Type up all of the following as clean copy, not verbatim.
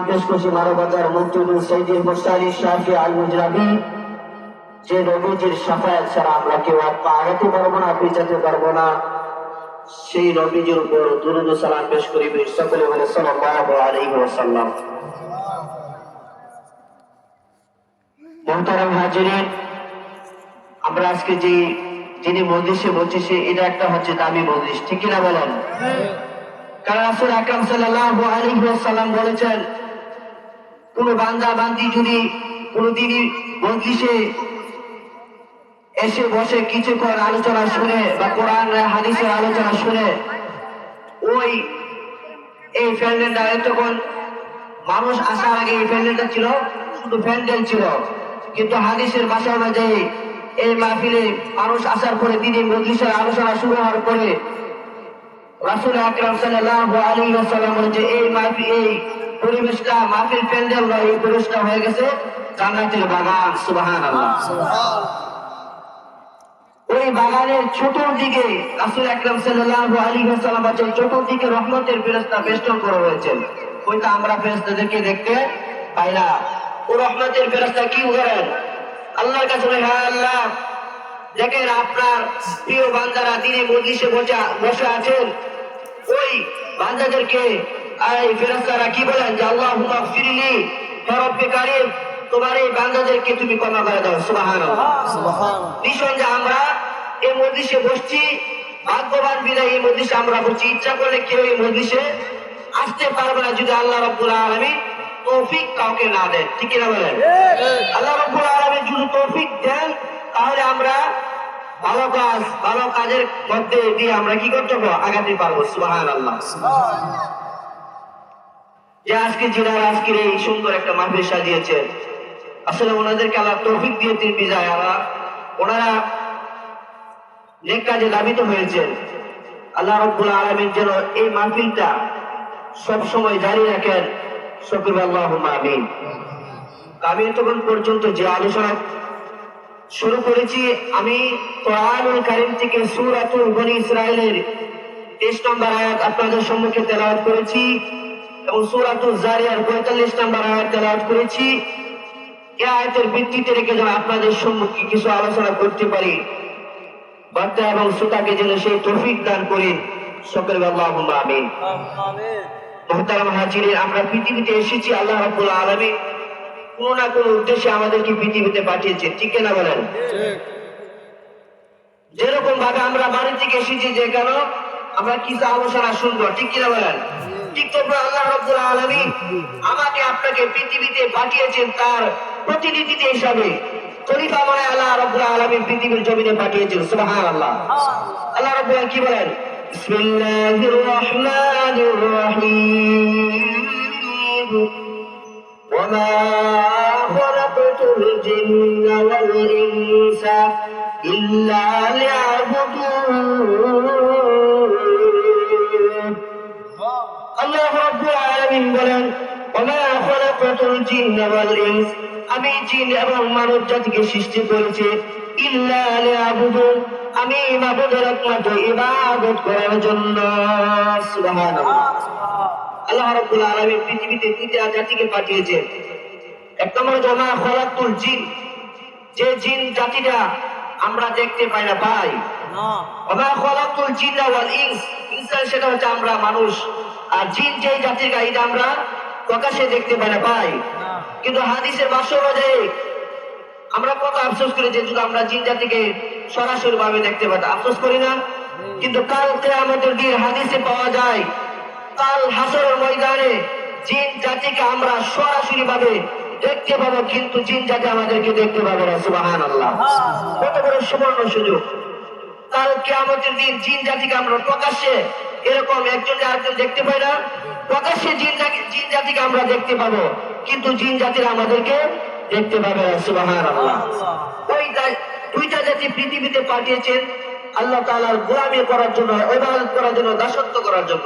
পেশ করছি মানবতার মুক্তিদুল সাইয়্যিদ মুরসালিন শাফি আল মুজরাবি, যে নবীজির শাফায়াত ছাড়া আমরা কেউ পা আগাতে পারবো না, পিছাতে পারবো না, সেই নবীজির উপর দুরূদ ও সালাম পেশ করিবে। সকলে বলে সাল্লাল্লাহু আলাইহি ওয়াসাল্লাম। মুহতারাম হাজিরিন, আমরা আজকে যিনি মজলিসে বসেছি, এটা একটা হচ্ছে দামি মজলিস, ঠিক কিনা বলেন? কারণ রাসূল আকরাম সাল্লাল্লাহু আলাইহি ওয়াসাল্লাম বলেছেন, কোন বান্দা বান্দি যদি কোনদিনই মজলিসে এসে বসে কিছুক্ষণ আলোচনা শুনে বা কোরআন হাদিসের আলোচনা শুনে, এই প্যান্ডেলটা তখন মানুষ আসার আগে এই প্যান্ডেলটা ছিল শুধু প্যান্ডেল ছিল, কিন্তু হাদিসের ভাষা অনুযায়ী এই মাহফিলে মানুষ আসার পরে দিনে মজলিসের আলোচনা শুরু হওয়ার পরে রাসূল আকরাম সাল্লাল্লাহু আলাইহি ওয়াসাল্লাম বলেছে, এই পরিবেশটা মাহফিল প্যান্ডেল নয়, এই পরিবেশটা হয়ে গেছে জান্নাতের বাগান। সুবহানাল্লাহ। ওই বাগানের চতুর্দিকে রাসূল আকরাম সাল্লাল্লাহু আলাইহি ওয়াসাল্লাম বলেছেন, চতুর্দিকে রহমতের ফেরেশতা বেষ্টন করা হয়েছে। ওইটা আমরা ফেরেশতাদেরকে দেখতে পাই না। ও রহমতের ফেরেশতা কি করেন? আল্লাহর কাছে বলে, হ্যাঁ আল্লাহ, দেখেন আপনার প্রিয় বান্দারা দিনে মজলিসে বসে আছেন, ওই বান্দাদেরকে এই ফেরেশতারা কি বলেন যে আল্লাহুম্মা গফিরলি ইয়া রাব্বি কারীম, তোমার এই বান্দাদেরকে তুমি ক্ষমা করে দাও। সুবহানাল্লাহ, সুবহানাল্লাহ। নিঃসন্দেহে আমরা এই মজলিসে বসছি, ভাগ্যবান বিদায় এই মজলিসে আমরা বসছি। ইচ্ছা করলে কেউ এই মজলিসে আসতে পারবে না যদি আল্লাহ রাব্বুল আলামিন তৌফিক কাউকে না দেন, ঠিক কিনা বলেন? আল্লাহ রাব্বুল আলামিন যদি তৌফিক দেন, তাহলে আমরা ভালো কাজের মধ্যে দিয়ে আমরা কি করতে পারবো? আগাতে পারবো। সুবহানাল্লাহ। যে আজকের এই সুন্দর একটা মাহফিল সাজিয়েছেন, আসলে ওনাদেরকে আল্লাহ তৌফিক দিয়েছেন বিদায় ওনারা নেক কাজে ধাবিত হয়েছেন। আল্লাহ রাব্বুল আলামিন যেন এই মাহফিলটা সব সময় জারি রাখেন। সকলে আল্লাহুম্মা আমিন। আমি তখন পর্যন্ত যে আলোচনা শুরু করেছি, আমি কোরআনুল কারীম থেকে সূরাতুল বনী ইসরাঈলের 23 নম্বর আয়াত আপনাদের সম্মুখে তেলাওয়াত করেছি এবং সূরাতুল জারিয়ার 45 নম্বর আয়াত তেলাওয়াত করেছি। এই আয়াতের ভিত্তিতে রেখে যেন আপনাদের সম্মুখে কিছু আলোচনা করতে পারি, বার্তা এবং শ্রোতাকে যেন সেই তৌফিক দান করেন। সকলে আল্লাহুম্মা আমিন। মুহতারাম হাজিরিন, আমরা পৃথিবীতে এসেছি, আল্লাহ রাব্বুল আলামিন কোন না কোন উদ্দেশ্যে আমাদেরকে পৃথিবীতে পাঠিয়েছে, ঠিক কিনা বলেন? যেরকম ভাবে আমরা বাড়ি থেকে এসেছি, যে কেন আমরা কিছু আলোচনা শুনবো, ঠিক কিনা বলেন? ঠিক তবে আল্লাহ রাব্বুল আলামিন আমাকে আপনাকে পৃথিবীতে পাঠিয়েছেন তার প্রতিনিধি হিসাবে। খলিফা মানে আল্লাহ রাব্বুল আলামিন পৃথিবীর জমিনে পাঠিয়েছেন। সুবহানাল্লাহ। আল্লাহ রাব্বুল আলামিন কি বলেন? বিসমিল্লাহির রাহমানির রহিম, وما خلقت الجن والإنس إلا ليعبدون। আল্লাহ রাব্বুল আলামিন বলেন, وما خلقت الجن والإنس, আমি জিন এবং মানব জাতিকে সৃষ্টি করেছি, ইল্লা লিয়াবুদুন, আমি মাবুদের একমাত্র ইবাদত করার জন্য। সুবহানাল্লাহ। আল্লাহ রাব্বুল আলামিন পৃথিবীতে দুইটা জাতিকে পাঠিয়েছেন। এক নম্বর ওমা খলাকুল জিন, যে জিন জাতিটা আমরা দেখতে পাই না, পাই না। ওমা খলাকুল জিন্না ওয়াল ইনস, ইনসান সেটা হচ্ছে আমরা মানুষ, আর জিন যে জাতির এটা আমরা প্রকাশ্যে দেখতে পাই না, পাই না। কিন্তু হাদিসের ভাষ্য অনুযায়ী আমরা কত আফসোস করি যে যদি আমরা জিন জাতিকে সরাসরি ভাবে দেখতে পাই, আফসোস করি না? কিন্তু কাল কিয়ামতের দিন হাদিসে পাওয়া যায়, কাল হাসরের ময়দানে জিন জাতিকে আমরা সরাসরি ভাবে দেখতে পাবো, কিন্তু জিন জাতি আমাদেরকে দেখতে পাবে না। সুবহানাল্লাহ। কত বড় সুবর্ণ সুযোগ! কাল কিয়ামতের দিন জিন জাতিকে আমরা প্রকাশ্যে এরকম একজন আরেকজন দেখতে পাই না, প্রকাশ্যে জিন জাতিকে আমরা দেখতে পাবো, কিন্তু জিন জাতিরা আমাদেরকে দেখতে পাবে না। সুবহানাল্লাহ। ওই দুইটা জাতি পৃথিবীতে পাঠিয়েছেন আল্লাহ তাআলার গোলামি করার জন্য, ইবাদত করার জন্য, দাসত্ব করার জন্য।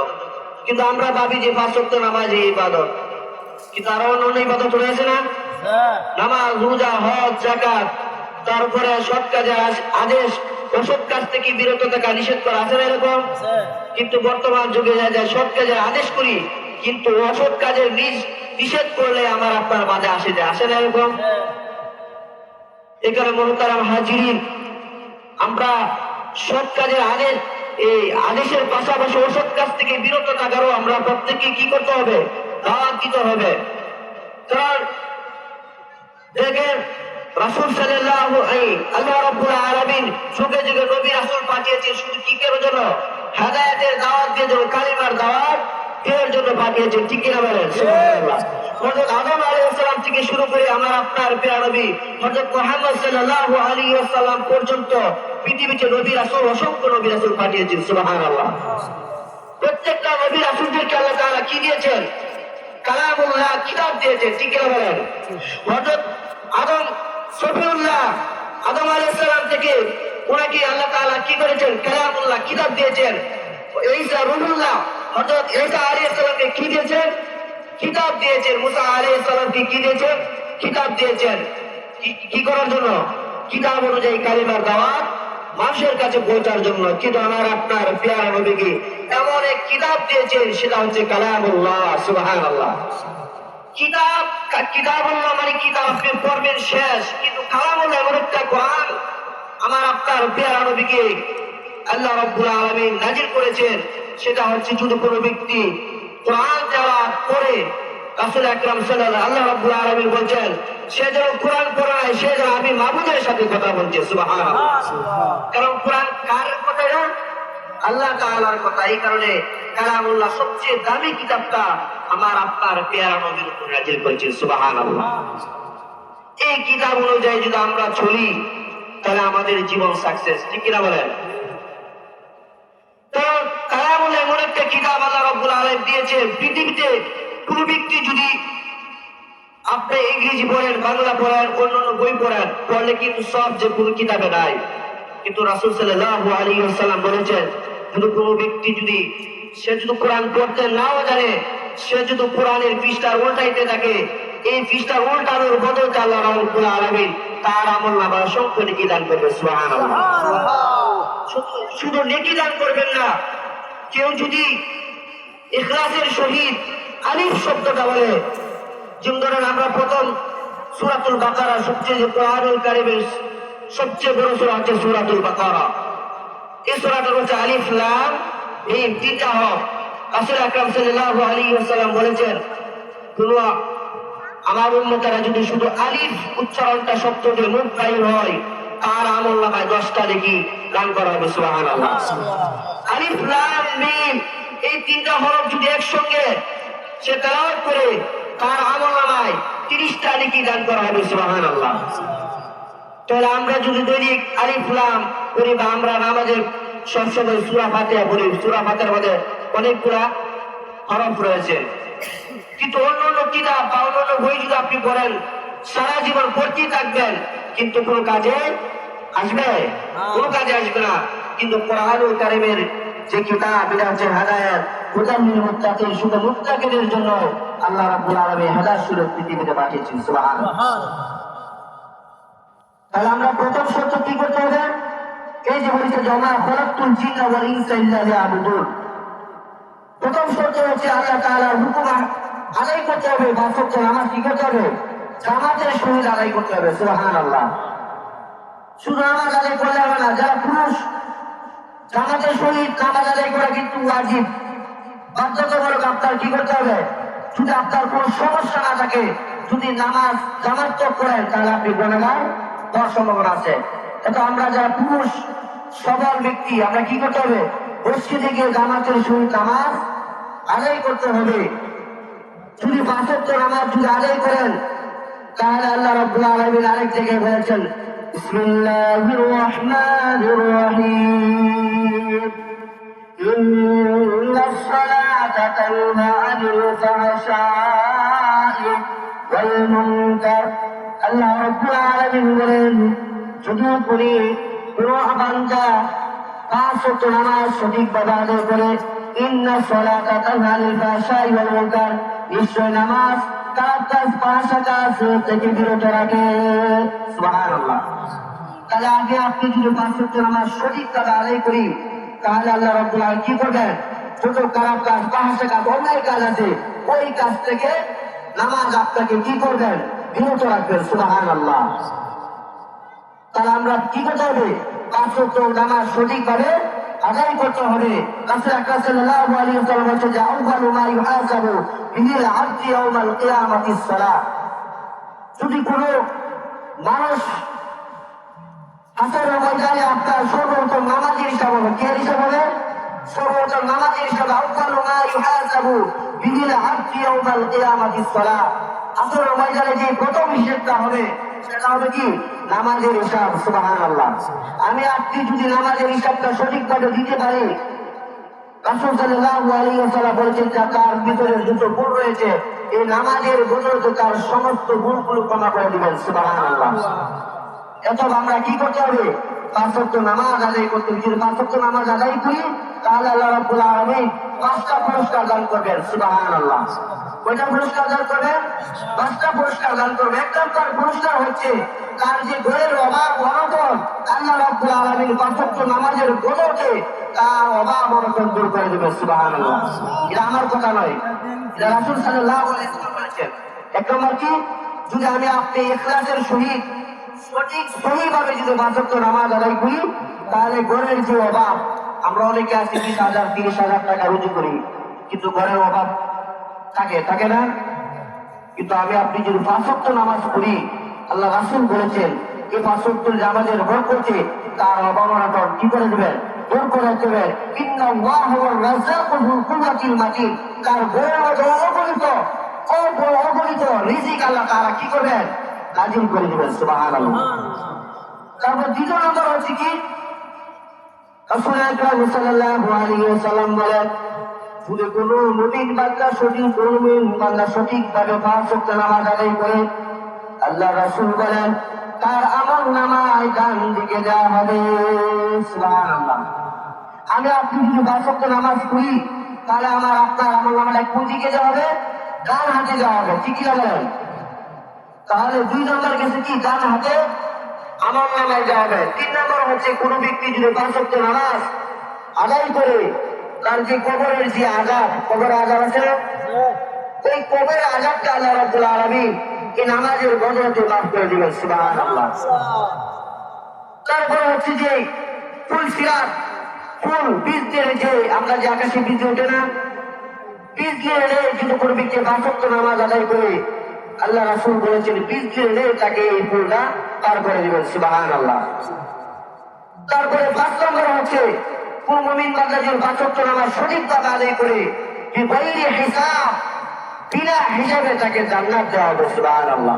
কিন্তু আমরা ভাবি যে 5 ওয়াক্ত নামাজ এই ইবাদত, কিন্তু আরো অন্য ইবাদত রয়েছে না? নামাজ, রোজা, হজ, যাকাত, তারপরে সৎ কাজের আদেশ, অসৎ কাজ থেকে বিরত থাকা নিষেধ করা আছে না এরকম? কিন্তু বর্তমান যুগে যা সৎ কাজের আদেশ করি, কিন্তু অসৎ কাজের নিষেধ করলে আমার আপনার মাঝে আসে না এরকম। এখানে মহতারাম হাজিরিন, আমরা সৎ কাজের এই আদেশের পাশাপাশি অসৎ কাজ থেকে বিরত থাকারও আমরা প্রত্যেকে কি করতে হবে, দাওয়াত দিতে হবে। কারণ দেখেন রাসূল সাল্লাল্লাহু আলাইহি আল্লাহ রাব্বুল আলামিন যুগে যুগে নবী রাসূল পাঠিয়েছেন শুধু কিসের জন্য? হেদায়েতের দাওয়াত দিয়ে জন্য, কালিমার দাওয়াত এর জন্য পাঠিয়েছেন। ঠিক কিনা বলেন? সুবহানাল্লাহ। হযরত আদম আলাইহিস সালাম থেকে শুরু করে আমার আপনার প্রিয় নবী হযরত মুহাম্মদ সাল্লাল্লাহু আলাইহি ওয়াসাল্লাম পর্যন্ত পৃথিবীতে নবী রাসূল, অসংখ্য নবী রাসূল পাঠিয়েছেন। সুবহানাল্লাহ। প্রত্যেকটা নবী রাসূলদেরকে আল্লাহ তাআলা কি দিয়েছেন? কালামুল্লাহ, কিতাব দিয়েছেন। ঠিক কিনা বলেন? হযরত আদম সফিউল্লাহ, আদম আলাইহিস সালাম থেকে ওনাকে আল্লাহ তাআলা কি করেছেন? কালামুল্লাহ, কিতাব দিয়েছেন। ঈসা রূহুল্লাহ, হযরত ঈসা আলাইহিস সালামকে কি দিয়েছেন? কিতাব দিয়েছেন। মুসা আলাইহিস সালামকে কি দিয়েছেন? কিতাব দিয়েছেন। কি করার জন্য? কিতাব অনুযায়ী কালিমার দাওয়াত মানুষের কাছে পৌঁছার জন্য। কিন্তু আমার আপনার প্রিয় নবীকে এমন এক কিতাব দিয়েছেন, সেটা হচ্ছে কালামুল্লাহ। সুবহানাল্লাহ। কিতাবুল্লাহ মানে কিতাব, আপনি পড়বেন শেষ, কিন্তু কালামুল্লাহ এমন একটা কোরআন আমার আপনার প্রিয় নবীকে আল্লাহ রাব্বুল আলামিন নাযিল করেছেন। সেটা হচ্ছে যদি কোনো ব্যক্তি কোরআন তেলাওয়াত করে, রাসূল আকরাম সাল্লাল্লাহু আল্লাহ রাব্বুল আলামিন বলেন সে যেন কোরআন পড়ে নাই, সে যেন আমি মাবুদের সাথে কথা বলছে। সুবহানাল্লাহ। কারণ কোরআন কার কথা? আল্লাহ তাআলার কথা। এই কারণে কালামুল্লাহ সবচেয়ে দামি কিতাবটা আমার আপনার প্রিয় নবীর উপর নাযিল করেছেন। সুবহানাল্লাহ। এই কিতাব অনুযায়ী যদি আমরা চলি তাহলে আমাদের জীবন সাকসেস। ঠিক কিনা বলেন? তো কালামুল্লাহ এমন একটা কিতাব আল্লাহ রাব্বুল আলামিন দিয়েছে, পৃথিবীতে কোন ব্যক্তি যদি আপনি ইংরেজি পড়েন, বাংলা পড়েন, অন্যান্য বই পড়লে কিন্তু সব যে কোনো কিতাবে নাই। কিন্তু রাসূল সাল্লাল্লাহু আলাইহি ওয়াসাল্লাম বলেছেন যদি কোনো ব্যক্তি সে যদি কোরআন পড়তে নাও জানে, সে যদি কোরআনের পৃষ্ঠা উল্টাইতে থাকে, এই পৃষ্ঠা উল্টানোর বদলে আল্লাহ রাব্বুল আলামিন তার আমলনামায় অসংখ্য নেকি দান করবে। সুবহানাল্লাহ। শুধু নেকি দান করবেন না, কেউ যদি ইখলাসের সহিত আলিফ শব্দটা বলে, যেমন ধরেন আমরা প্রথম সূরাতুল বাকারা, সবচেয়ে কোরআনুল কারীমের সবচেয়ে বড় সূরা হচ্ছে সূরাতুল বাকারা। এই সূরাটার হচ্ছে আলিফ লাম মিম, তিনটা হরফ। রাসূল আকরাম সাল্লাল্লাহু আলাইহি ওয়াসাল্লাম বলেছেন আমার উম্মতেরা যদি শুধু আলিফ উচ্চারণটা শব্দ দিয়ে মুখ বাইর হয়, তার আমলনামায় 10টা নেকি দান করা হবে। সুবহানাল্লাহ। আলিফ লাম মিম এই তিনটা হরফ যদি একসঙ্গে সে তেলাওয়াত করে, তার আমলনামায় 30টা নেকি দান করা হবে। সুবহানাল্লাহ। তাহলে আমরা যদি দৈনিক আলিফ লাম করি বা আমরা নামাজের সবসময় সূরা ফাতিহা পড়ি, সূরা ফাতিহার মধ্যে অনেকগুলা হরফ রয়েছে, কিন্তু অন্য কিতাব বা অন্য বই যদি আপনি পড়েন সারা জীবন পড়তেই থাকবেন, কিন্তু কোনো কাজে আসবে? কোনো কাজে আসবে না। কিন্তু কোরআনুল কারীমের যে কিতাব, এটা হচ্ছে হেদায়েত, হুদাল লিল মুত্তাকিন, শুধু মুত্তাকিনের জন্য আল্লাহ রাব্বুল আলামিন হেদায়েত স্বরূপ পৃথিবীতে পাঠিয়েছেন। সুবহানাল্লাহ। তাহলে আমরা প্রথম শর্ত কি করতে হবে? এই যে বলেছে জামা খলাকতুল জিন্না ওয়াল ইনসা ইল্লা লিয়াবুদুন, প্রথম শর্ত হচ্ছে আল্লাহ তাআলার হুকুম আদায় করতে হবে। বাস্তব নামাজ কি করতে হবে? জামাতের সহিত আদায় করতে হবে। সুবহানাল্লাহ। শুধু নামাজ আদায় করলে হবে না, যারা পুরুষ জামাতের সহিত নামাজ আদায় করা কিন্তু ওয়াজিব, বাধ্যতামূলক। আপনার কি করতে হবে? যদি আপনার কোনো সমস্যা না থাকে, যদি নামাজ জামাত করেন, তাহলে আপনি গুনাহগার হওয়ার সম্ভাবনা আছে। কিন্তু আমরা যারা পুরুষ সবল ব্যক্তি, আমরা কি করতে হবে? মসজিদে গিয়ে জামাতের সহিত নামাজ আদায় করতে হবে। যদি 5 ওয়াক্ত নামাজ যদি আদায় করেন, তাহলে আল্লাহ রাব্বুল আলামিন আরেক জায়গায় বলেছেন বিসমিল্লাহির রাহমানির রহিম ইন্নাস সালাতা তানহা আনিল ফাহশাই ওয়াল মুনকার। আল্লাহ রাব্বুল আলামিন বলেন যদি কোনো বান্দা 5 ওয়াক্ত নামাজ সঠিকভাবে আদায় করে, ইন্নাস সালাতা তানহা আনিল ফাহশাই ওয়াল মুনকার, নিশ্চয় নামাজ খারাপ কাজ, ফাহশা কাজ থেকে বিরত রাখে। সুবহানাল্লাহ। তাহলে আগে আপনি যদি 5 ওয়াক্ত নামাজ সঠিকভাবে আদায় করি, তাহলে আল্লাহ রাব্বুল আলামিন কি করবেন? যত খারাপ কাজ, ফাহশা কাজ, অন্যায় কাজ আছে ওই কাজ থেকে নামাজ আপনাকে কি করবেন? বিরত রাখবেন। সুবহানাল্লাহ। তাহলে আমরা কি করতে হবে? 5 ওয়াক্ত নামাজ সঠিকভাবে আদায় করতে হবে। রাসূল আকরাম সাল্লাল্লাহু আলাইহি ওয়াসাল্লাম বলেছেন যে আউয়ালু মা ইউহাসাবু বিহিল আবদু ইয়াউমাল কিয়ামাতিস সালাহ। যদি কোনো মানুষ হাসরের ময়দানে আপনার সর্বপ্রথম নামাজের হিসাব হবে, কে হিসাব হবে? সর্বপ্রথম নামাজের হিসাব। আউয়ালু মা ইউহাসাবু বিহিল আবদু ইয়াউমাল কিয়ামাতিস সালাহ। হাসরের ময়দানে যে প্রথম হিসাবটা হবে সেটা হবে কি? নামাজের হিসাব। সুবহানাল্লাহ। আমি আপনি যদি নামাজের হিসাবটা সঠিকভাবে দিতে পারি, রাসূল সাল্লাল্লাহু আলাইহি ওয়াসাল্লাম বলেছেন যে তার ভিতরে দুটো গুণ রয়েছে, এই নামাজের বদৌলতে তার সমস্ত গুণগুলো ক্ষমা করে দিবেন। সুবহানাল্লাহ। এতব আমরা কি করতে হবে? 5 ওয়াক্ত নামাজ আদায় করতে হবে। যদি 5 ওয়াক্ত নামাজ আদায় করি তাহলে আল্লাহ রাব্বুল আলামিন 5টা পুরস্কার দান করবেন। সুবহানাল্লাহ। কয়টা পুরস্কার দান করবেন? 5টা পুরস্কার দান করবেন। এক নম্বর পুরস্কার হচ্ছে তার যে ঘরের অভাব অনটন আল্লাহ রাব্বুল আলামিন 5 ওয়াক্ত নামাজের বদৌলতে তার অভাব অনটন দূর করে দেবেন। সুবহানাল্লাহ। এটা আমার কথা নয়, এটা রাসূল সাল্লাল্লাহু আলাইহি ওয়াসাল্লাম বলেছেন। এক নম্বর কি? যদি আমি আপনি ইখলাসের সহিত সঠিকভাবে যদি 5 ওয়াক্ত নামাজ আদায় করি তাহলে ঘরের যে অভাব, আমরা অনেকে আছি 20,000 30,000 টাকা রুজি করি কিন্তু ঘরের অভাব থাকে না। কিন্তু আমি আপনি যদি 5 ওয়াক্ত নামাজ পড়ি, আল্লাহ রাসূল বলেছেন এই 5 ওয়াক্ত নামাজের বরকতে তার অভাব অনটন কি করে দিবেন? দূর করে দেবেন। ইন্নাল্লাহু ওয়ার রাযাকু যুল কুওয়াতিল মাতিন। তার ঘরের মধ্যে অগণিত রিজিক আল্লাহ তাআলা কি করবেন? নাজিল করে দিবেন। সুবহানাল্লাহ। তারপর দ্বিতীয় নম্বর হচ্ছে কি? রাসূল আকরাম সাল্লাল্লাহু আলাইহি ওয়াসাল্লাম বলেন যদি কোনো মুমিন বান্দা সঠিকভাবে 5 ওয়াক্ত নামাজ আদায় করে, আল্লাহ রাসূল বলেন তার আমল নামায় ডান দিকে দেওয়া হবে। সুবহানাল্লাহ। আমি আপনি যদি 5 ওয়াক্ত নামাজ পড়ি তাহলে আপনার আমল নামাটা কোন দিকে দেওয়া হবে? ডান হাতে দেওয়া হবে। ঠিক কি বলেন? তাহলে 2 নম্বর গেছে কি? ডান হাতে আমল নামায় দেওয়া হবে। 3 নম্বর হচ্ছে কোনো ব্যক্তি যদি 5 ওয়াক্ত নামাজ আদায় করে তার যে কবরের যে আযাব, কবরের আযাব আছে না, ওই কবরের আযাবটা আল্লাহ রাব্বুল আলামিন এই নামাজের বদৌলতে মাফ করে দিবেন। সুবহানাল্লাহ। তারপর হচ্ছে যে ফুল সিরাত, ফুল বীজ দিয়ে যে আমরা যে আকাশে বীজ ওঠে না, বীজ দিয়ে যদি কোনো ব্যক্তি 5 ওয়াক্ত নামাজ আদায় করে, আল্লাহ রাসূল বলেছেন বীজ দিয়ে তাকে এই ফুলটা পার করে দিবেন। সুবহানাল্লাহ। তারপরে 5 নম্বর হচ্ছে কোন মুমিন বান্দা যদি 5 ওয়াক্ত নামাজ সঠিকভাবে আদায় করে বিগয়রি হিসাব, বিনা হিসাবে তাকে জান্নাত দেওয়া হবে। সুবহানাল্লাহ।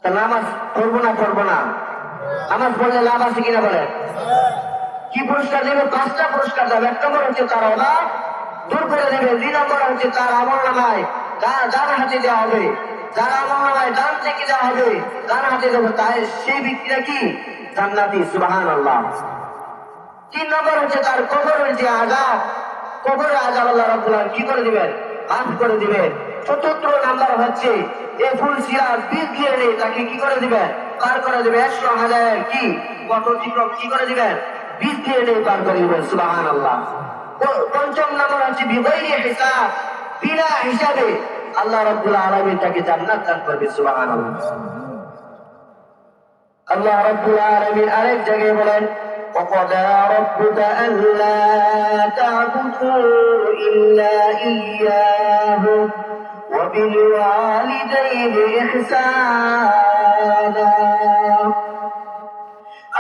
তা নামাজ পড়বো না? নামাজ পড়লে লাভ আছে কিনা বলেন? কি পুরস্কার দেবে? 5টা পুরস্কার দেবে। 1 নম্বর হচ্ছে তার অভাব দূর করে দেবে। 2 নম্বর হচ্ছে তার আমল নামায় ডান হাতে দেওয়া হবে। যার আমল নামায় ডান থেকে দেওয়া হবে, ডান হাতে দেবো, তাই সেই ব্যক্তিরা কি? জান্নাতি। সুবহানাল্লাহ। 3 নম্বর হচ্ছে তার কবরের যে আযাব, কবরের আযাব আল্লাহ রাব্বুল আলামিন কি করে দিবেন? মাফ করে দিবেন। 4 নম্বর হচ্ছে এই ফুল সিরাত বীজ দিয়ে তাকে কি করে দিবেন? পার করে দিবেন। 100,000 কি কত অতিক্রম কি করে দিবেন? বীজ দিয়ে পার করে দিবেন। সুবহানাল্লাহ। 5 নম্বর হচ্ছে বিগয়রি হিসাব, বিনা হিসাবে আল্লাহ রাব্বুল আলামিন তাকে জান্নাত দান করবে। সুবহানাল্লাহ। আল্লাহ রাব্বুল আলামিন আরেক জায়গায় বলেন وَقَضَىٰ رَبُّكَ أَلَّا تَعْبُدُوا إِلَّا إِيَّاهُ وَبِالْوَالِدَيْنِ إِحْسَانًا।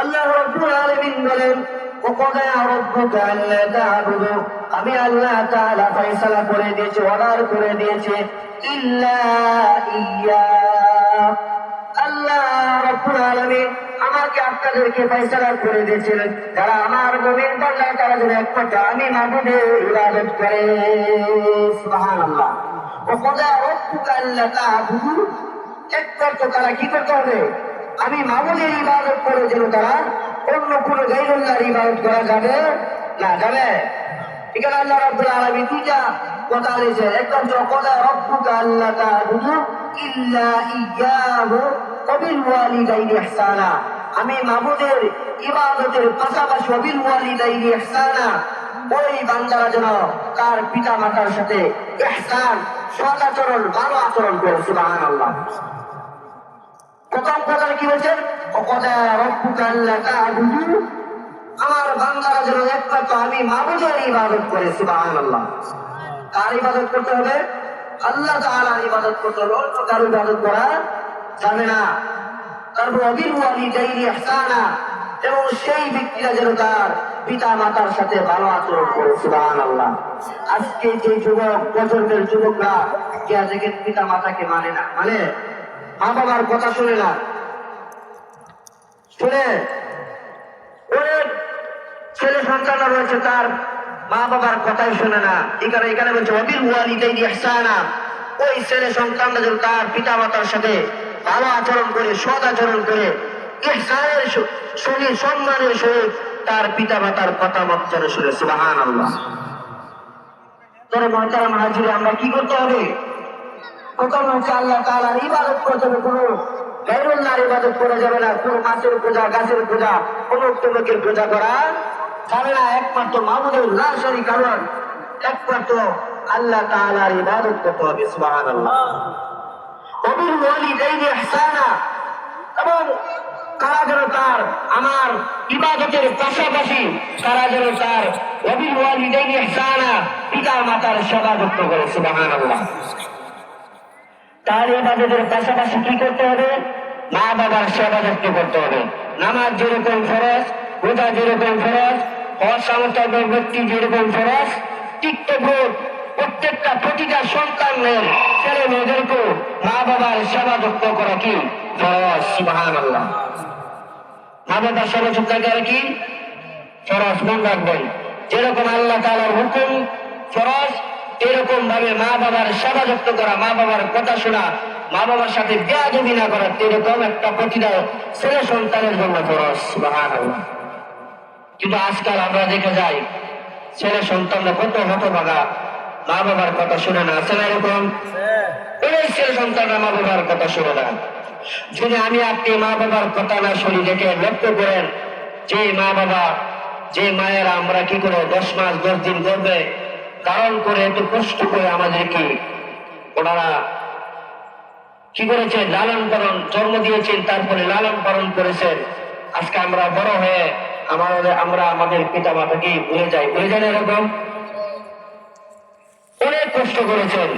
আল্লাহ রাব্বুল আলামিন বলেন وَقَضَىٰ رَبُّكَ أَلَّا تَعْبُدُوا, আমি আল্লাহ তাআলা ফয়সালা করে দিয়েছি, অর্ডার করে দিয়েছে, ইল্লা ইয়্যাহ, আল্লাহ রাব্বুল আলামিন আমাকে আপনাদেরকে ফয়সালা করে দিয়েছিলেন যারা আমার মুমিন বান্দা তারা যেন একমাত্র আমি মাবুদের ইবাদত করে। সুবহানাল্লাহ। وَقَضَىٰ رَبُّكَ أَلَّا تَعْبُدُوا, একমাত্র তারা কি করতে হবে? আমি মাবুদের ইবাদত করে, যেন তারা অন্য কোনো গায়রুল্লাহর ইবাদত করা যাবে না। যাবে? এখানে আল্লাহ রাব্বুল আলামিন 2টা কথা বলেছে। একমাত্র وَقَضَىٰ رَبُّكَ أَلَّا تَعْبُدُوا إِلَّا إِيَّاهُ وَبِالْوَالِدَيْنِ إِحْسَانًا, আমি মাবুদের ইবাদতের পাশাপাশি বিল ওয়ালিদাইনি ইহসানা, ওই বান্দারা যেন তার পিতা মাতার সাথে ইহসান, সদাচরণ, ভালো আচরণ করে। সুবহানাল্লাহ। প্রথম কথা কি বলছেন? ওয়াকাদা রাব্বুকা আল্লা তা'বুদু, আমার বান্দারা যেন একমাত্র আমি মাবুদের ইবাদত করে। সুবহানাল্লাহ। কার ইবাদত করতে হবে? আল্লাহ তাআলার ইবাদত করতে হবে, অন্য কারো ইবাদত করা যাবে না। তারপর ওয়াবিল ওয়ালিদাইনি ইহসানা, এবং সেই ব্যক্তিরা যেন তার পিতা মাতার সাথে ভালো আচরণ করে। সুবহানাল্লাহ। আজকে যে যুবক, প্রজন্মের যুবকরা কে আজকে পিতা মাতাকে মানে না, মানে মা বাবার কথা শুনে না, শুনে অনেক ছেলে সন্তানরা রয়েছে তার মা বাবার কথাই শোনে না। এখানে বলছে ওয়াবিল ওয়ালিদাইনি ইহসানা, ওই ছেলে সন্তানরা যেন তার পিতা মাতার সাথে ভালো আচরণ করে, সৎ আচরণ করে, ইহসানের সহিত, সম্মানের সহিত তার পিতা মাতার কথা মত যেন শুনে। সুবহানাল্লাহ। তবে মহতারাম হাজিরে, আমরা কি করতে হবে? প্রথম হচ্ছে আল্লাহ তাআলার ইবাদত করতে হবে, কোনো গায়রুল্লাহর ইবাদত করা যাবে না, কোনো মাছের পূজা, গাছের পূজা, কোনো লোকের পূজা করা যাবে না। একমাত্র মাবুদের লা শারীকা লাহু, একমাত্র আল্লাহ তাআলার ইবাদত করতে হবে। সুবহানাল্লাহ। ওয়াবিল ওয়ালিদাইনি ইহসানা, এবং তারা যেন তার আমার ইবাদতের পাশাপাশি তারা যেন তার ওয়াবিল ওয়ালিদাইনি ইহসানা, পিতা মাতার সেবা যত্ন করে। সুবহানাল্লাহ। তার ইবাদতের পাশাপাশি কি করতে হবে? মা বাবার সেবা যত্ন করতে হবে। নামাজ যেরকম ফরজ, রোজা যেরকম ফরজ, হজ সামর্থ্য ব্যক্তি যেরকম ফরজ, ঠিক তদ্রুপ প্রত্যেকটা প্রতিটা সন্তানের ছেলে মেয়েদেরকেও মা বাবার সেবা যত্ন করা কি ফরজ। সুবহানাল্লাহ। মা বাবার সেবা যত্ন করা কি ফরজ। মনে রাখবেন, যেরকম আল্লাহ তাআলার হুকুম ফরজ, এরকম ভাবে মা বাবার সেবা যত্ন করা, মা বাবার কথা শোনা, মা বাবার সাথে বেয়াদবি না করা, এরকম একটা প্রতিটা ছেলে সন্তানের জন্য ফরজ। সুবহানাল্লাহ। কিন্তু আজকাল আমরা দেখে যাই ছেলে সন্তানরা কত হতভাগা, মা বাবার কথা শুনে না। আছে না এরকম? অনেক ছেলে সন্তানরা মা বাবার কথা শুনে না। যদি আমি আপনি মা বাবার কথা না শুনি, দেখে লক্ষ্য করেন যে মা বাবা, যে মায়েরা আমরা কি করে 10 মাস 10 দিন গর্ভে ধারণ করে এত কষ্ট করে আমাদেরকে ওনারা কি করেছেন, লালন পালন, জন্ম দিয়েছেন, তারপরে লালন পালন করেছেন। আজকে আমরা বড় হয়ে আমরা আমাদের পিতা মাতাকে ভুলে যাই না? এরকম অনেক কষ্ট করেছেন।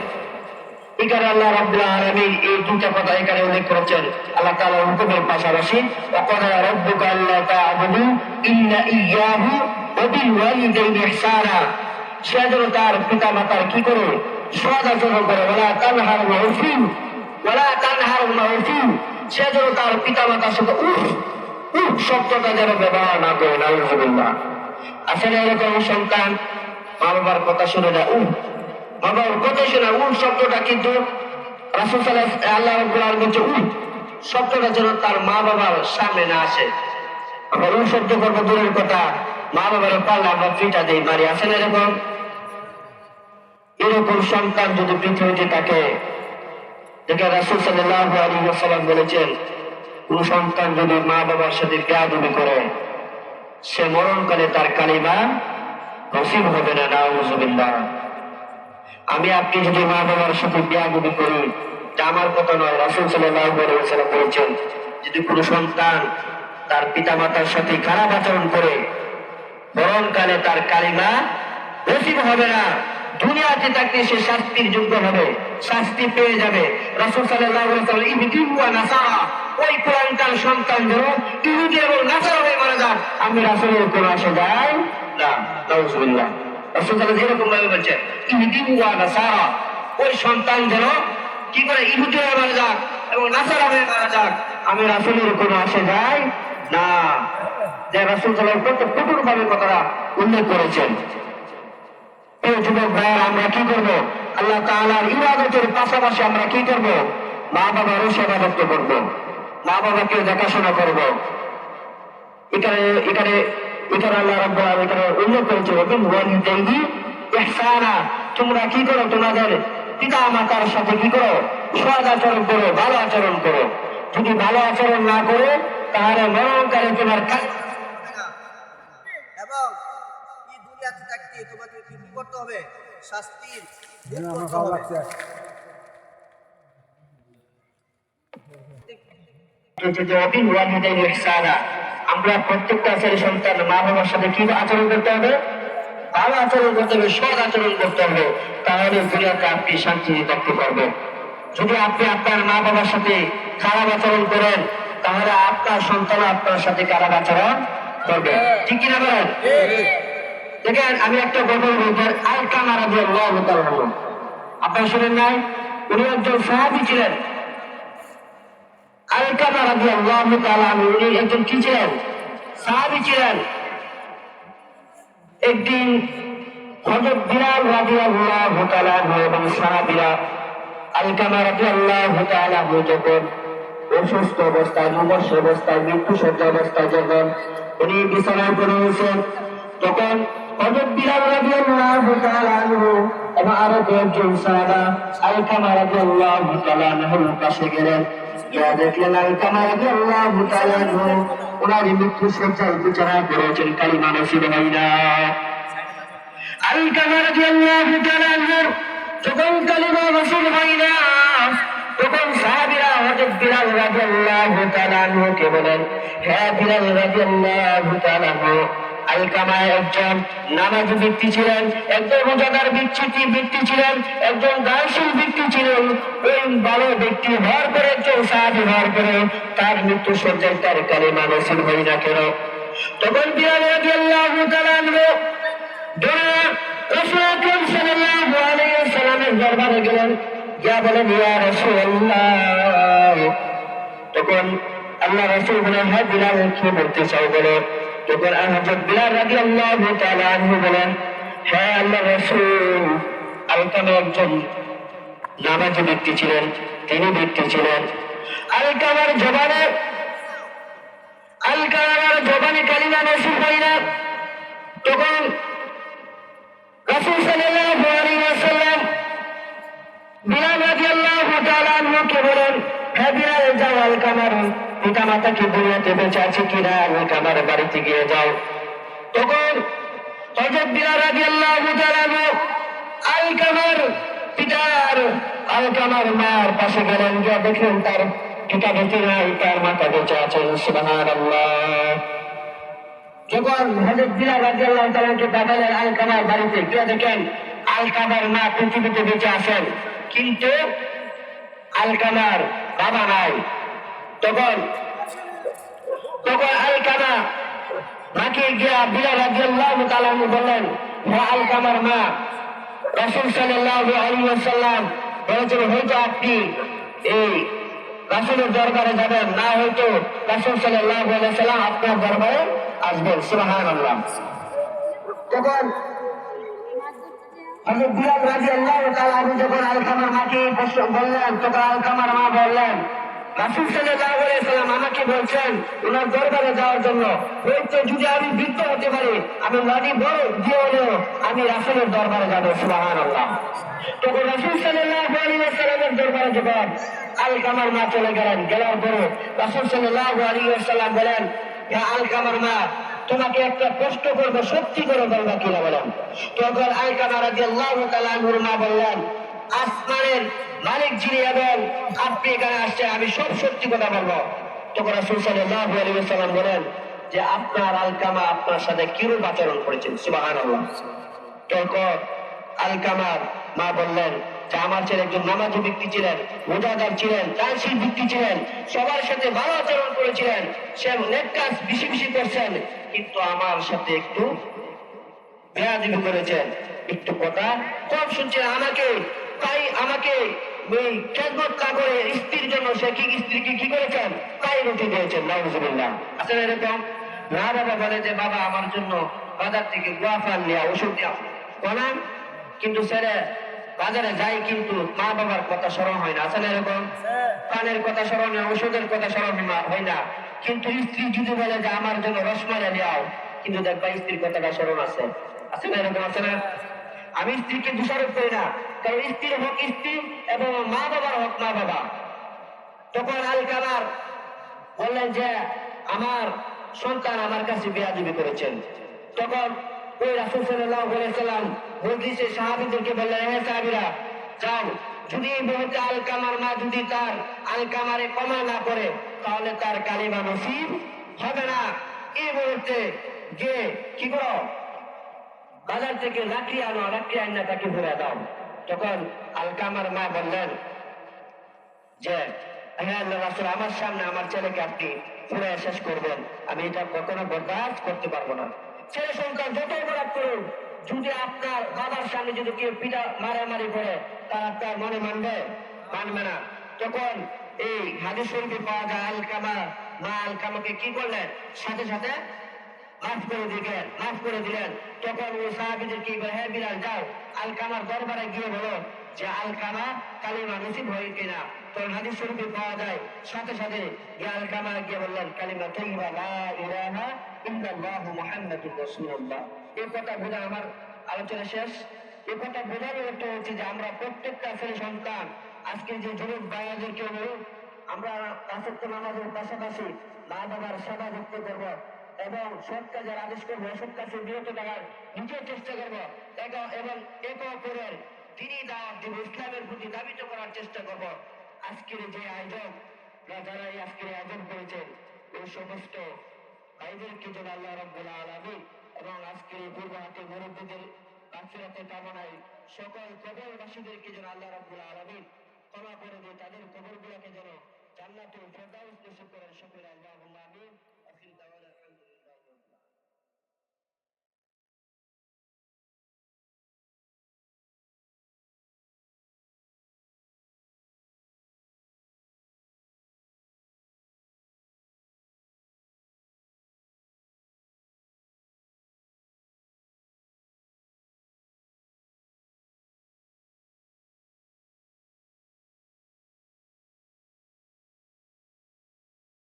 এখানে আল্লাহ রাব্বুল আলামিন এই দুইটা কথা এখানে উল্লেখ করেছেন। আল্লাহ তাআলার হুকুমের পাশাপাশি ওয়াকাদা রাব্বুকা আল্লা তা'বুদু ইল্লা ইয়্যাহু ওয়া বিল ওয়ালিদাইনি ইহসানা, সে যেন তার পিতা মাতার কি করে সৎ আচরণ করে। ওয়ালা তানহারুল মাউফি, সে যেন তার পিতা মাতার সাথে উফ শব্দটা যেন ব্যবহার না করে। নাউযুবিল্লাহ। আসলে এরকম সন্তান মা বাবার কথা শুনে না, মা বাবার কথা শুনে শব্দটা, কিন্তু রাসূল সাল্লাল্লাহু আলাইহি ওয়াসাল্লাম বলছে শব্দটা যেন তার মা বাবার সামনে না আসে। আমরা শব্দ করবো দূরের কথা, মা বাবার পারলে আমরা ফিটা দেই, মারি। আসে না এরকম? এরকম সন্তান যদি পৃথিবীতে থাকে, দেখে রাসূল সাল্লাল্লাহু আলাইহি ওয়াসাল্লাম বলেছেন, কোন সন্তান যদি মা বাবার সাথে বেয়াদবি করে, সে মরণকালে তার কালিমা নসিব হবে না। নাউযুবিল্লাহ। আমি আপনি যদি মা বাবার সাথে বেয়াদবি করি, তা আমার কথা নয়, রাসূল সাল্লাল্লাহু আলাইহি ওয়াসাল্লাম বলেছেন, যদি কোনো সন্তান তার পিতা মাতার সাথে খারাপ আচরণ করে, মরণকালে তার কালিমা নসিব হবে না। দুনিয়াতে থাকতে সে শাস্তির যোগ্য হবে, শাস্তি পেয়ে যাবে। রাসূল সাল্লাল্লাহু আলাইহি ওয়াসাল্লাম ইহুদি ওয়া নাসারা, ওই কোরআনকার সন্তান যেন ইহুদি এবং নাসারা হয়ে মারা যাক, আমি রাসূলের কোন আসে যাই না। নাউযুবিল্লাহ। রাসূল সাল্লাল্লাহু এরকম ভাবে বলছেন, ইহুদি ওয়া নাসারা, ওই সন্তান যেন কি করে ইহুদি হয়ে মারা যাক এবং নাসারা হয়ে মারা যাক, আমি রাসূলের কোন আসে যাই না। যে রাসূল সাল্লাল্লাহু কত কঠোর ভাবে কথাটা উল্লেখ করেছেন। এই যুবক ভাইয়েরা, আমরা কি করব? আল্লাহ তাআলার ইবাদতের পাশাপাশি আমরা কি করব? মা বাবারও সেবা যত্ন করব, মা বাবাকে দেখাশোনা করব। এখানে আল্লাহ রাব্বুল আলামিন এখানে উল্লেখ করেছে, ওয়াবিল ওয়ালিদাইনি ইহসানা, তোমরা কি করো? তোমাদের পিতা মাতার সাথে কি করো? সৎ আচরণ করো, ভালো আচরণ করো। যদি ভালো আচরণ না করো, তাহলে মরণকালে তোমার এবং এই দুনিয়াতে থাকতে তোমাকে কি করতে হবে? শাস্তির আমরা প্রত্যেকটা ছেলে সন্তান মা বাবার সাথে কি আচরণ করতে হবে? ভালো আচরণ করতে হবে, সৎ আচরণ করতে হবে, তাহলে দুনিয়াতে আপনি শান্তিতে থাকতে পারবেন। যদি আপনি আপনার মা বাবার সাথে খারাপ আচরণ করেন, তাহলে আপনার সন্তান আপনার সাথে খারাপ আচরণ করবে। ঠিক কিনা বলেন? দেখেন, আমি একটা গল্প বলতে, আলকামা রাদিয়াল্লাহু তাআলা আনহু, আপনারা শুনেন নাই? উনি একজন সাহাবী ছিলেন। আলকামা রাদিয়াল্লাহু তাআলা আনহু উনি একজন কি ছিলেন? সাহাবী ছিলেন। একদিন হযরত বিলাল রাদিয়াল্লাহু তাআলা আনহু এবং সাহাবীরা আলকামা রাদিয়াল্লাহু তাআলা আনহু যখন অসুস্থ অবস্থায়, মুমূর্ষ অবস্থায়, মৃত্যুসজ্জা অবস্থায় যখন উনি বিছানায় পড়ে রয়েছেন, তখন হযরত বিলাল রাদিয়াল্লাহু তাআলা আনহু এবং আরো কয়েকজন সাহাবা আলকামা রাদিয়াল্লাহু তাআলা আনহুর কাছে গেলেন। গিয়ে দেখলেন আলকামা রাদিয়াল্লাহু তাআলা আনহু ওনার মৃত্যুসজ্জায় বিছানায় পড়েছেন, কালিমা নসিব হয় না। আলকামা রাদিয়াল্লাহু তাআলা আনহু যখন কালিমা নসিব হয় না, তখন সাহাবীরা হযরত বিলাল রাদিয়াল্লাহু তাআলা আনহুকে বলেন, হে বিলাল রাদিয়াল্লাহু তাআলা আনহু, আলকামা একজন নামাজি ব্যক্তি ছিলেন, একজন রোজাদার ব্যক্তি ছিলেন, একজন দানশীল ব্যক্তি ছিলেন। ওই ভালো ব্যক্তি হওয়ার পরে, একজন সাহাবী হওয়ার পরে তার মৃত্যু সজ্জায় তার কালিমা নসিব হয় না কেন? তখন বিলাল রাদিয়াল্লাহু তাআলা আনহু রাসূল আকরাম সাল্লাল্লাহু আলাইহি ওয়াসাল্লামের দরবারে গেলেন, যা বলেন, ইয়া রাসূলুল্লাহ। তখন আল্লাহ রাসূল বলেন, হ্যাঁ বিলাল, কি বলতে চাও বলো। তখন হযরত বিলাল রাদিয়াল্লাহু তাআলা আনহু বলেন, হ্যাঁ আল্লাহর রাসূল, আলকামা একজন নামাজি ব্যক্তি ছিলেন, তিনি ব্যক্তি ছিলেন। আলকামার জবানে কালিমা নসিব হয় না। তখন রাসূল সাল্লাল্লাহু আলাইহি ওয়াসাল্লাম বিলাল রাদিয়াল্লাহু তাআলা আনহুকে বলেন, হ্যাঁ বিলাল, যাও আলকামার পিতামাতা কি দুনিয়াতে বেঁচে আছে কিনা, আলকামার বাড়িতে গিয়ে যাও। তখন হযরত বিলাল রাদিয়াল্লাহু তাআলা আনহু আলকামার পিতার, আলকামার মার পাশে গেলেন, গিয়ে দেখলেন তার পিতা বেঁচে নাই, তার মাতা বেঁচে আছেন। সুবহানাল্লাহ। যখন হযরত বিলাল রাদিয়াল্লাহু তাআলা পাঠালেন আলকামার বাড়িতে, গিয়ে দেখেন আলকামার মা পৃথিবীতে বেঁচে আছেন, কিন্তু আলকামার বাবা নাই। তখন আলকামা মাকে গিয়া বিলাল রাদিয়াল্লাহু তাআলা বললেন, হে আলকামার মা, রাসূল সাল্লাল্লাহু আলাইহি ওয়াসাল্লাম বলেছেন, হয়তো আপনি এই রাসূলের দরবারে যাবেন, না হয়তো রাসূল সাল্লাল্লাহু আলাইহি ওয়াসাল্লাম আপনার দরবারে আসবেন। সুবহানাল্লাহ। তখন হযরত বিলাল রাদিয়াল্লাহু তাআলা আনহু যখন আলকামার মাকে প্রশ্ন বললেন, তখন আলকামার মা বললেন, রাসূল সাল্লাল্লাহু আলাইহি ওয়াসাল্লাম আমাকে বলছেন ওনার দরবারে যাওয়ার জন্য, হয়তো যদি আমি বৃদ্ধ হতে পারি, আমি লাঠি বড় দিয়ে হলেও আমি রাসূলের দরবারে যাব। সুবহানাল্লাহ। তখন রাসূল সাল্লাল্লাহু আলাইহি ওয়াসাল্লামের দরবারে যখন আলকামার মা চলে গেলেন, গেলার পরে রাসূল সাল্লাল্লাহু আলাইহি ওয়াসাল্লাম বলেন, হে আলকামার মা, তোমাকে একটা প্রশ্ন করবো, সত্যি করে বলবা কিনা বলেন। তখন আলকামা রাদিয়াল্লাহু তাআলা আনহুর মা বললেন, আসমানের মালিক যিনি এবং আপনি এখানে আসছেন, আমি সব সত্যি কথা বলবো। তখন রাসূল সাল্লাল্লাহু আলাইহি ওয়াসাল্লাম বলেন যে আপনার আলকামা আপনার সাথে কিরূপ আচরণ করেছেন। সুবহানাল্লাহ। তখন আলকামার মা বললেন যে আমার ছেলে একজন নামাজি ব্যক্তি ছিলেন, রোজাদার ছিলেন, দানশীল ব্যক্তি ছিলেন, সবার সাথে ভালো আচরণ করেছিলেন, সে নেক কাজ বেশি বেশি করছেন, কিন্তু আমার সাথে একটু বেয়াদবি করেছেন, একটু কথা কম শুনছেন আমাকে, তাই আমাকে ওই খেদমত না করে স্ত্রীর জন্য সে স্ত্রীকে কি করেছেন, তাই রুটি দিয়েছেন। নাউযুবিল্লাহ। আসলে এরকম মা বাবা বলে যে বাবা আমার জন্য বাজার থেকে গোয়া ফল নেওয়া, ওষুধ নেওয়া বলেন, কিন্তু ছেলে বাজারে যায় কিন্তু মা বাবার কথা স্মরণ হয় না। আসলে এরকম পানের কথা স্মরণ হয়, ওষুধের কথা স্মরণ হয় না, কিন্তু স্ত্রী যদি বলে যে আমার জন্য রসমালাই নেওয়াও, কিন্তু দেখবা স্ত্রীর কথাটা স্মরণ আছে। আসলে এরকম আছে না? আমি স্ত্রীকে দোষারোপ করি না, কারণ স্ত্রীর হক স্ত্রী এবং মা বাবার হক মা বাবা। তখন আলকামার বললেন যে আমার সন্তান আমার কাছে বেয়াদবি করেছেন। তখন ওই রাসূল সাল্লাল্লাহু আলাইহি সাল্লাম মজলিসে সাহাবীদেরকে বললেন, হে সাহাবীরা যাও, যদি এই মুহূর্তে আলকামার মা যদি তার আলকামারে ক্ষমা না করে তাহলে তার কালিমা নসিব হবে না। এই মুহূর্তে যে কি করো, বাজার থেকে লাকড়ি আনো, লাকড়ি আইনা তাকে ঘুরে দাও। তখন আলকামার মা বললেন যে হ্যাঁ আল্লাহ রাসূল, আমার সামনে আমার ছেলেকে আপনি পুরো শেষ করবেন, আমি এটা কখনো বরদাস্ত করতে পারবো না। ছেলে সন্তান যত অপরাধ করুন, যদি আপনার বাবার সামনে যদি কেউ পিতা মারামারি করে তার আপনার মনে মানবে না। তখন এই হাদিস শরীফে পাওয়া যায় আলকামা মা আলকামাকে কি করলেন, সাথে সাথে মাফ করে দিলেন। তখন ওই সাহাবীদের কি বলে, হ্যাঁ বিলাল যাও, আলকামার দরবারে গিয়ে বলো যে আলকামা কালিমা নসিব হয় কিনা। তখন হাদিস শরীফে পাওয়া যায় সাথে সাথে আলকামা গিয়ে বললেন কালিমা তাইয়্যিবা লা ইলাহা ইল্লাল্লাহু মুহাম্মাদুর রাসূলুল্লাহ। এই কথা বোঝা আমার আলোচনা শেষ। এই কথা বোঝানোর অর্থ হচ্ছে যে আমরা প্রত্যেকটা ছেলে সন্তান, আজকে যে যুবক ভাইয়াদেরকে অনুরোধ, আমরা পাঁচ ওয়াক্ত নামাজের পাশাপাশি মা বাবার সেবা যুক্ত করব এবং সৎ কাজের আদেশ করবো, অসৎ কাজে বিরত থাকার নিজের চেষ্টা করবো এবং একে অপরের দিনই দাওয়াত দিব, ইসলামের প্রতি দাবিত করার চেষ্টা করব। আজকের যে আয়োজন, যারা এই আজকের আয়োজন করেছেন ওই সমস্ত ভাইদেরকে যেন আল্লাহ রাব্বুল আলামিন এবং আজকের এই পূর্বহাটের মুরব্বীদের মাগফিরাতের কামনায় সকল কবরবাসীদেরকে যেন আল্লাহ রাব্বুল আলামিন ক্ষমা করে দিয়ে তাদের কবরগুলোকে যেন জান্নাতুল ফেরদাউস নসিব করেন। সকলে আল্লাহ